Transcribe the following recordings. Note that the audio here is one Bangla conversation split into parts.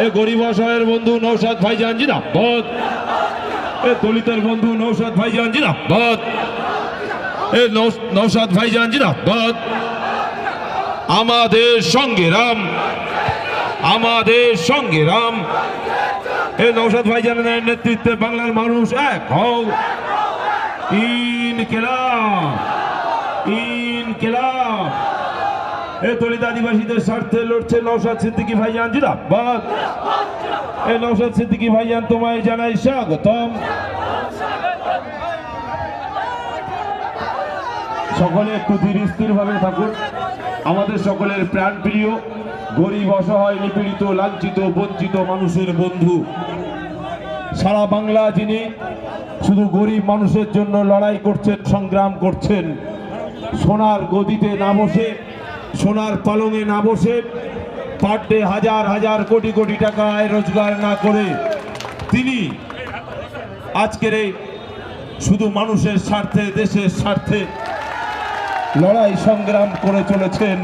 এ গরিব অসহায়ের বন্ধু নওশাদ ভাইজান জিন্দাবাদ। এ দলিতের বন্ধু নওশাদ ভাইজান জিন্দাবাদ। এ নওশাদ ভাইজান জিন্দাবাদ। আমাদের সঙ্গে রাম, আমাদের সঙ্গে রাম। এ নওশাদ ভাইজানের নেতৃত্বে বাংলার মানুষ এক হও। ইনকিলাব, ইনকিলাব। এ দলিত আদিবাসীদের স্বার্থে লড়ছে নওশাদ সিদ্দিকী ভাইজান জিন্দাবাদ। এ নওশাদ সিদ্দিকী ভাইজান তোমায় জানাই স্বাগতম। সকলে একটু ধীর স্থির ভাবে থাকুন। আমাদের সকলের প্রাণ প্রিয় গরিব অসহায় নিপীড়িত লাঞ্ছিত বঞ্চিত মানুষের বন্ধু, সারা বাংলা যিনি শুধু গরিব মানুষের জন্য লড়াই করছেন, সংগ্রাম করছেন, সোনার গদিতে না বসে, সোনার পালঙে না বসে, পার ডে হাজার হাজার কোটি কোটি টাকা আয় রোজগার না করে তিনি আজকের এই শুধু মানুষের স্বার্থে, দেশের স্বার্থে লড়াই সংগ্রাম করে চলেছেন।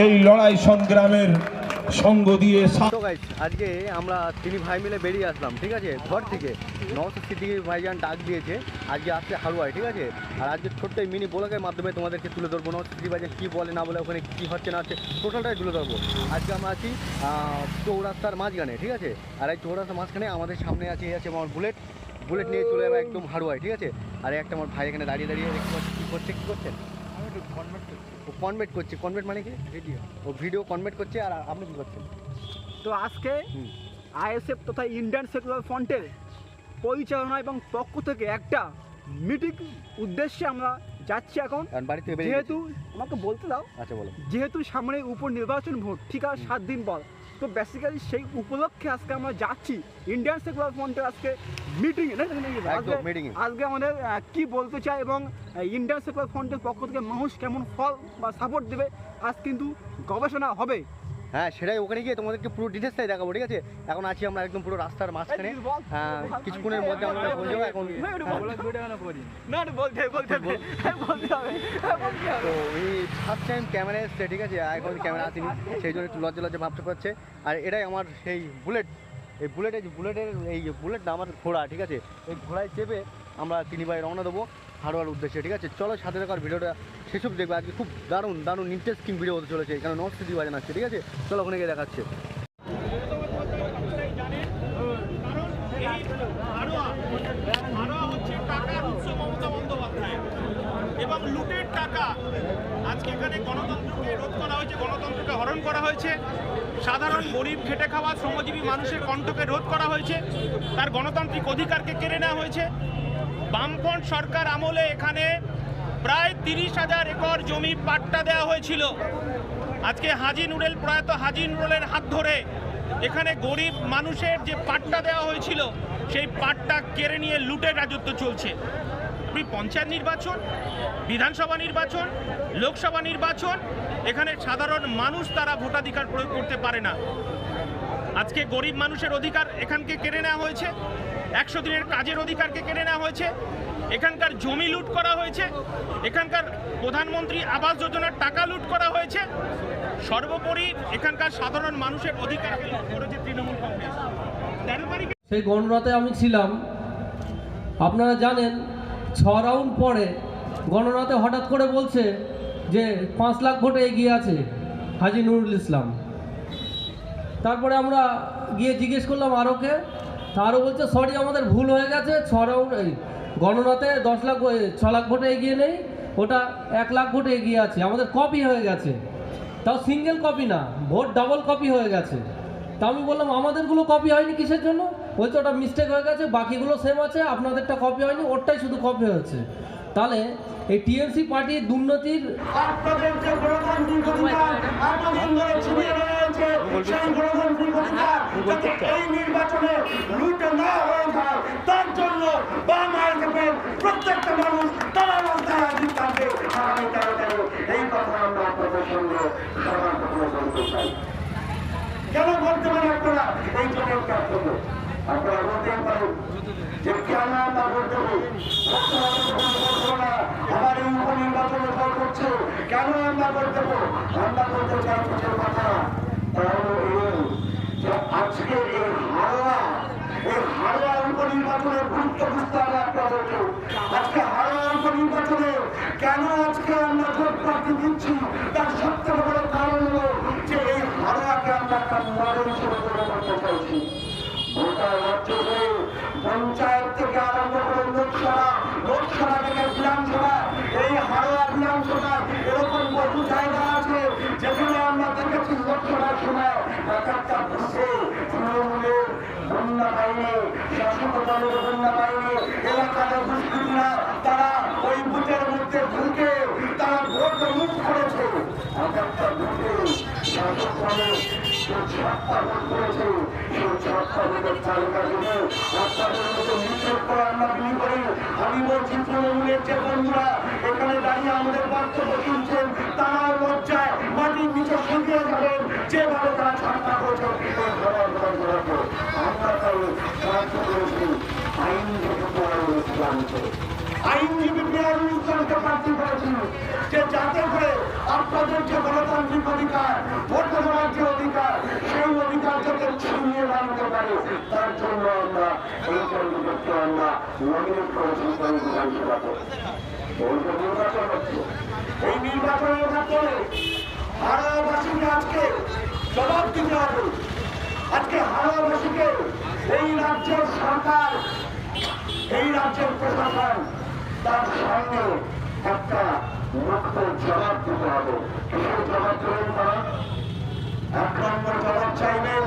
এই লড়াই সংগ্রামের সঙ্গ দিয়ে আজকে আমরা তিনি ভাই মিলে বেরিয়ে আসলাম, ঠিক আছে, ঘর থেকে। নওশাদ সিদ্দিকী ভাইজান ডাক দিয়েছে আজকে আসছে হারুয়ায়, ঠিক আছে। আর আজকে ছোট্ট এই মিনি ব্লগের মাধ্যমে তোমাদেরকে তুলে ধরবো নওশাদ সিদ্দিকী ভাইজান কী বলে না বলে, ওখানে কী হচ্ছে না হচ্ছে টোটালটাই তুলে ধরবো। আজকে আমরা আছি চৌরাস্তার মাঝখানে, ঠিক আছে। আর এই চৌরাস্তার মাঝখানে আমাদের সামনে আছে আমার বুলেট নিয়ে চলে যাবে একদম হারুয়ায়, ঠিক আছে। আর একটা আমার ভাই এখানে দাঁড়িয়ে দাঁড়িয়ে দেখতে পাচ্ছি কী করছে, কী করছেন? ও কনভার্ট করছে। কনভার্ট মানে কি? ভিডিও। ও ভিডিও কনভার্ট করছে। আর আপনি কী করছেন? তো আজকে আইএসএফ তথা ইন্ডিয়ান সেকুলার ফ্রন্টের পরিচালনা এবং পক্ষ থেকে একটা মিটিং উদ্দেশ্যে আমরা যাচ্ছি এখন। যেহেতু আমাকে বলতে দাও। আচ্ছা বলো। যেহেতু সামনে উপনির্বাচন ভোট ঠিক আছে 7 দিন পর, তো বেসিক্যালি সেই উপলক্ষে আজকে আমরা যাচ্ছি ইন্ডিয়ান সেকুলার ফ্রন্টের আজকে মিটিংয়ে। আজকে আমাদের কি বলতে চাই এবং ইন্ডিয়ান সেকুলার ফ্রন্টের পক্ষ থেকে মানুষ কেমন ফল বা সাপোর্ট দেবে আজ কিন্তু গবেষণা হবে। হ্যাঁ, সেটাই ওখানে গিয়ে তোমাদেরকে পুরো ডিটেলসটাই দেখাবো, ঠিক আছে। এখন আছি আমরা একদম পুরো রাস্তার মাঝখানে। কিছুক্ষণের মধ্যে আমরা বলে যাবো এখন। তো এই ফার্স্ট টাইম ক্যামেরা এসছে, ঠিক আছে। এখন ক্যামেরা আসেনি, সেই জন্য একটু লজ্জা লজ্জা ভাবতে পারছে। আর এটাই আমার সেই বুলেট। এই বুলেট না আমার ঘোড়া, ঠিক আছে। এই ঘোড়ায় চেপে আমরা তিনি ভাই রওনা দেবো হারোয়ার উদ্দেশ্যে, ঠিক আছে। চলো সাথে দেখার ভিডিওটা সেসব দেখবে। আজকে খুব দারুণ ইন্টারেস্টিং ভিডিও হতে চলেছে। এখানে নওশাদ সিদ্দিকী ভাইজান আসছে, ঠিক আছে। চলো ওখানে গিয়ে দেখাচ্ছে। এবং লুটের টাকা আজকে এখানে গণতন্ত্রকে রোধ করা হয়েছে, গণতন্ত্রকে হরণ করা হয়েছে। সাধারণ গরিব খেটে খাওয়া শ্রমজীবী মানুষের কণ্ঠকে রোধ করা হয়েছে, তার গণতান্ত্রিক অধিকারকে কেড়ে নেওয়া হয়েছে। বামফ্রন্ট সরকার আমলে এখানে প্রায় 30,000 একর জমি পাট্টা দেওয়া হয়েছিল। আজকে প্রয়াত হাজী নুরেলের হাত ধরে এখানে গরিব মানুষের যে পাট্টা দেওয়া হয়েছিল সেই পাট্টা কেড়ে নিয়ে লুটের রাজত্ব চলছে। পঞ্চায়েত নির্বাচন, বিধানসভা নির্বাচন, লোকসভা নির্বাচন, এখানে সাধারণ মানুষ তারা ভোটাধিকার প্রয়োগ করতে পারে না। আজকে গরিব মানুষের অধিকার এখানকে কেড়ে নেওয়া হয়েছে, 100 দিনের কাজের অধিকারকে কেড়ে নেওয়া হয়েছে, এখানকার জমি লুট করা হয়েছে, এখানকার প্রধানমন্ত্রী আবাস যোজনার টাকা লুট করা হয়েছে। সর্বোপরি এখানকার সাধারণ মানুষের অধিকারকে লুট করেছে তৃণমূল কংগ্রেস। 13 তারিখে সেই গণনাতে আমি ছিলাম। আপনারা জানেন 6 রাউন্ড পরে গণনাতে হঠাৎ করে বলছে যে 5 লাখ ভোটে এগিয়ে আছে হাজী নুরুল ইসলাম। তারপরে আমরা গিয়ে জিজ্ঞেস করলাম আরোকে, আরও বলছে সরি আমাদের ভুল হয়ে গেছে, 6 রাউন্ড গণনাতে 6 লাখ ভোটে এগিয়ে নেই, ওটা 1 লাখ ভোটে এগিয়ে আছে, আমাদের কপি হয়ে গেছে। তাও সিঙ্গেল কপি না, ভোট ডাবল কপি হয়ে গেছে। তা আমি বললাম আমাদেরগুলো কপি হয়নি কিসের জন্য? বলছে ওটা মিস্টেক হয়ে গেছে, বাকিগুলো সেম আছে, আপনাদেরটা কপি হয়নি, ওরটাই শুধু কপি হয়েছে। তাহলে এই টিএমসি পার্টির দুর্নীতির প্রত্যেকটা মানুষ তারা রাস্তায় আসতে পারবে। এই কথা আমরা আপনাদের সঙ্গে কেন বলতে পারেন আপনারা? এই জন্য আপনারা বলতে পারেন যে কেন আমরা বলতে আমার এই উপনির্বাচনে ফল করছে, কেন আমরা বলতে চাই কিছু কথা। তাহলে এই যে আজকে সত্য বুঝতে হবে আপনাদেরকে। আজকে হারার নির্বাচনে কেন আজকে আমরা ভোট প্রার্থী দিচ্ছি, তার সবথেকে বড় কারণ হলো যে এই হারাকে আমরা একটা মডেল হিসেবে গড়ে তুলতে চাইছি। গোটা রাজ্য জুড়ে পঞ্চায়েত থেকে আরম্ভ করে লোকসভা থেকে বিধানসভা, এই হারোয়া বিধানসভা এরকম বহু জায়গা আছে যেখানে আমরা দেখেছি লোকসভার সময় এক একটা বুথে তৃণমূলের বন্যা বাহিনী, শাসক দলের বন্যা বাহিনী, এলাকার দুষ্কৃতীরা তারা ওই বুথের মধ্যে ঢুকে তারা ভোট লুট করেছে। এক একটা বুথে শাসক দলের যে 6টা ভোট করেছে, সেই 6টা ভোটের তালিকা দিলে আপনাদের মতো নিশ্চিত করে আমরা বিলি করি। আমি বলছি তৃণমূলের যে বন্ধুরা এখানে দাঁড়িয়ে আমাদের বক্তব্য শুনছেন, তারাও লজ্জায় মাটির নিচে শুকিয়ে যাবেন যেভাবে তারা ছাড়া করেছেন। আমরা তাই সাহায্য করেছি আইনজীবী পেয়ারুল ইসলামকে, আইনজীবী পেয়ারুল ইসলামকে প্রার্থী করেছি যে যাতে করে আপনাদের যে গণতান্ত্রিক অধিকার, ভোট দেওয়ার যে অধিকার, সেই অধিকার যাতে ছিনিয়ে আনতে পারে তার জন্য আমরা এই ক্যান্ডিডেটকে আমরা নমিনেট করেছি বিধানসভাতে। নির্বাচন হচ্ছে, এই নির্বাচনের মাধ্যমে হারাবাসীকে আজকে জবাব দিতে হবে। আজকে হারাবাসীকে এই রাজ্যের সরকার, এই রাজ্যের প্রশাসন তার সামনে একটা মুক্ত জবাব দিতে হবে। কিসের জবাব দেবেন তারা? 1 নম্বর জবাব চাইবেন,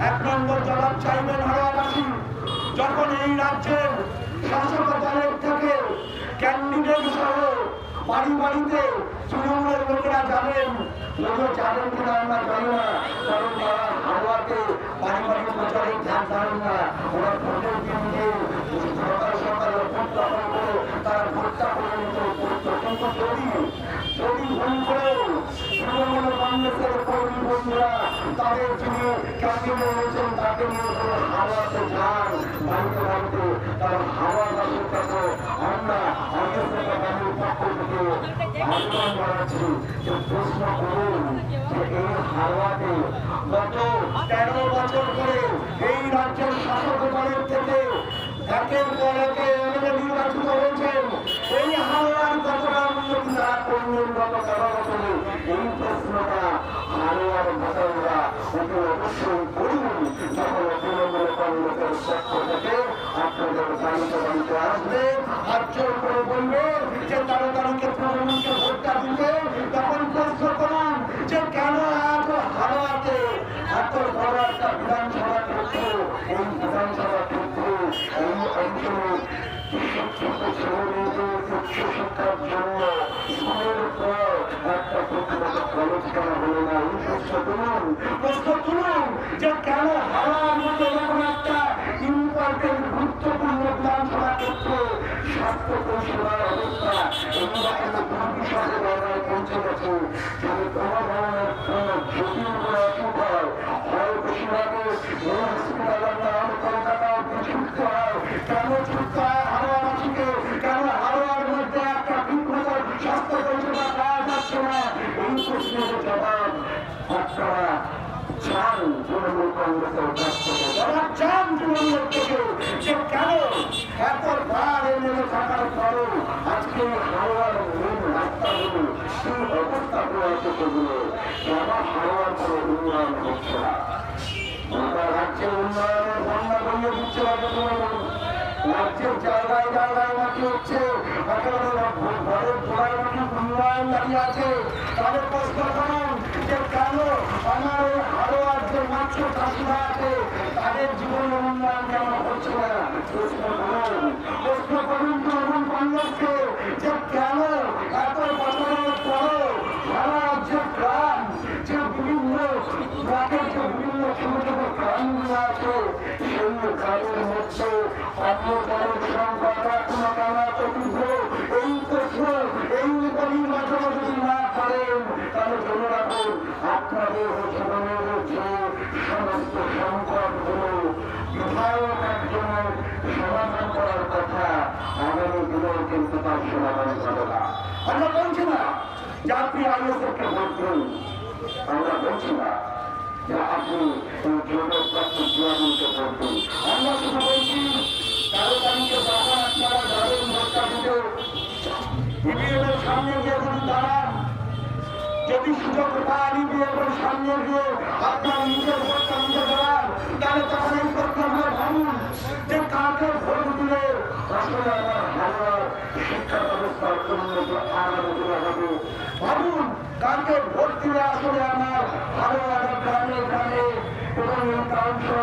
1 নম্বর জবাব চাইবেন হারাবাসী যখন এই রাজ্যের শাসক দলের থেকে ক্যান্ডিডেট সহ বাড়ি বাড়িতে তৃণমূলের লোকেরা যাবেন। লোকেরা যাবেন কিনা আমরা জানি না, কারণ তারা হাওয়াতে বাড়ি বাড়ি প্রচারে ধ্যান ধারেন না। ওরা ভোটের দিন যে সকাল সকালে ভোট দখল করে তারা ভোটটা করে নিতে করতো, কিন্তু যদি ভুল করে তৃণমূল কংগ্রেসের কর্মী বন্ধুরা তাদের যিনি ক্যান্ডিডেট রয়েছেন তাকে নিয়ে করে হাওয়াতে যান বাড়িতে বাড়িতে, তারা হাওয়াবাসীর কাছে আমরা বাড়ির পক্ষ থেকে আহ্বান জানাচ্ছি যে প্রশ্ন করুন যে এই হাওয়াতে গত 13 বছর করে এই রাজ্যের শাসক দলের থেকে একের পর একে এমএলএ নির্বাচিত হয়েছেন, এই হাওয়ার কতটা উন্নতি তারা করলেন গত 13 বছরে? এই প্রশ্নটা হাওয়ার ভোটাররা ওকে অবশ্যই করুন যখন তৃণমূল কংগ্রেসের পক্ষ থেকে আপনাদের বাড়িতে বাড়িতে আসবে, হাত জোর করে বলবে যে 13 তারিখে তৃণমূলকে ভোটটা দিতে। তখন প্রশ্ন করুন যে কেন আজ হাওয়াতে এত বড় একটা বিধানসভা ক্ষেত্র, এই বিধানসভা ক্ষেত্রে এই অঞ্চলে শিক্ষিত ছেলেমেয়েদের উচ্চশিক্ষার জন্য স্কুলের পর একটা প্রতিগত কলেজ কেন হলো না? এই প্রশ্ন তুলুন যে কেন হাওয়ার মতো এরকম একটা ইম্পর্টেন্ট গুরুত্বপূর্ণ বিধানসভা ক্ষেত্রে স্বাস্থ্য পরিষেবার অবস্থা এইরকম দুর্বিষহে জায়গায় পৌঁছে গেছে। যদি কোনো ধরনের কোনো জটিল কোনো অসুখ হয়, বেশিরভাগে হসপিটালের নাম কলকাতা ছুটতে হয়। কেন ছুটতে হয় হাওয়াবাসীকে? কেন হাওয়ার মধ্যে একটা বিঘ্নত স্বাস্থ্য পরিষেবা পাওয়া যাচ্ছে না? এই প্রশ্নের জবাব আপনারা চান তৃণমূল কংগ্রেসের কাছ থেকে, যারা চান তৃণমূলের থেকে যে কেন এতবার এমএলএ থাকার পরও আজকে হাওয়ার মেন রাস্তাগুলো সেই অবস্থা হয়েছে, সেগুলো কেন হাওয়ার কোনো উন্নয়ন হচ্ছে না? গোটা রাজ্যের উন্নয়নের বন্যা বইয়ে দিচ্ছে রাজ্যের জায়গায় জায়গায় নাকি হচ্ছে ঘরের ঘোড়ায় নাকি উন্নয়ন দাঁড়িয়ে আছে। তাদের প্রশ্ন করুন যে কেন আমার এই হাওয়ার যে মাত্র চাষিরা আছে তাদের জীবনের উন্নয়ন কেন হচ্ছে না? প্রশ্ন করুন তৃণমূল কংগ্রেসকে যে কেন এত বছরের পরও সারা রাজ্যের গ্রাম যে বিভিন্ন ব্লকের যে বিভিন্ন ছোট ছোট গ্রামগুলো আছে সেই গ্রামের মধ্যে অন্যতমের সংখ্যা এখনো কেন অতীত? এই প্রশ্ন এই নির্বাচনে যদি না করেন তাহলে জেনে রাখুন আপনাদের জীবনের যে সমস্ত সংকটগুলো বিধায়ক একজনের সমাধান করার কথা আগামী দিনেও কিন্তু তার সমাধান হবে না। আমরা বলছি না যে আপনি আইএসএফকে ভোট দিন, আমরা বলছি না যে আপনি জোটের প্রার্থী জিয়ানুলকে ভোট দিন, আমরা শুধু বলছি কারণ ইভিএম এর সামনে গিয়ে যদি দাঁড়ান, যদি সুযোগ পান ইভিএম এর সামনে গিয়ে আপনার নিজের ভোটটা নিতে পারেন, তাহলে তখন এই করতে হবে ভাবুন যে কাকে ভোট দিলে আসলে আমার ভালোর শিক্ষা ব্যবস্থার উন্নতি আগামী হবে। ভাবুন কাকে ভোট দিলে আসলে আমার ভালো গ্রামে গ্রামে এবং এই কাউন্সিলর